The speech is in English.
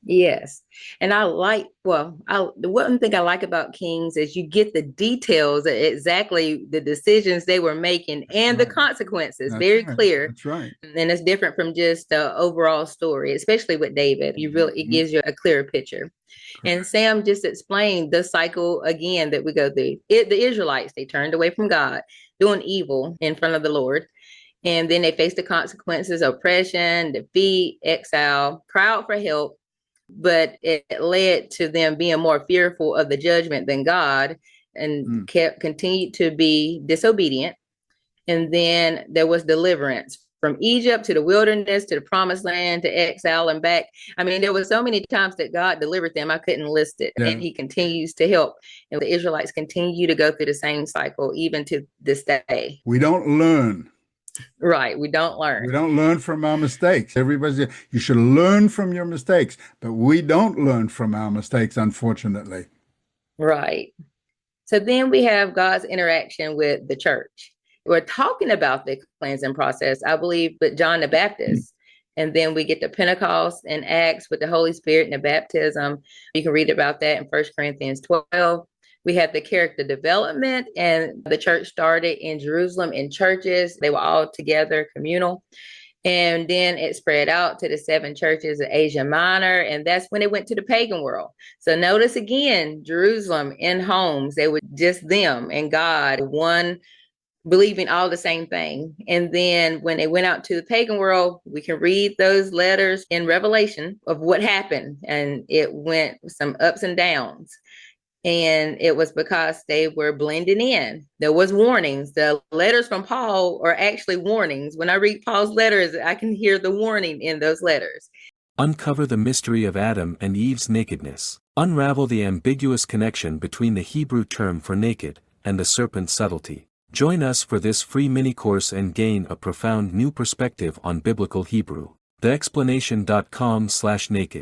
Yes. And the one thing I like about Kings is you get the details of exactly the decisions they were making That's and the right. consequences, That's very right. clear. That's right. And it's different from just the overall story, especially with David. It Hmm. gives you a clearer picture. And Correct. Sam just explained the cycle again that we go through. The Israelites, they turned away from God, doing evil in front of the Lord. And then they faced the consequences of oppression, defeat, exile, cry out for help, but it led to them being more fearful of the judgment than God and Mm. continued to be disobedient. And then there was deliverance from Egypt to the wilderness to the promised land to exile and back. I mean, there were so many times that God delivered them, I couldn't list it. And Yeah. he continues to help. And the Israelites continue to go through the same cycle even to this day. We don't learn. Right. We don't learn. We don't learn from our mistakes. Everybody, you should learn from your mistakes, but we don't learn from our mistakes, unfortunately. Right. So then we have God's interaction with the church. We're talking about the cleansing process, I believe, but John the Baptist. And then we get to Pentecost and Acts with the Holy Spirit and the baptism. You can read about that in 1 Corinthians 12. We had the character development, and the church started in Jerusalem in churches. They were all together, communal. And then it spread out to the seven churches of Asia Minor. And that's when it went to the pagan world. So notice again, Jerusalem in homes, they were just them and God, one believing all the same thing. And then when they went out to the pagan world, we can read those letters in Revelation of what happened. And it went some ups and downs, and it was because they were blending in. There was warnings. The letters from Paul are actually warnings. When I read Paul's letters, I can hear the warning in those letters. Uncover the mystery of Adam and Eve's nakedness. Unravel the ambiguous connection between the Hebrew term for naked and the serpent's subtlety. Join us for this free mini-course and gain a profound new perspective on biblical Hebrew. TheExplanation.com/naked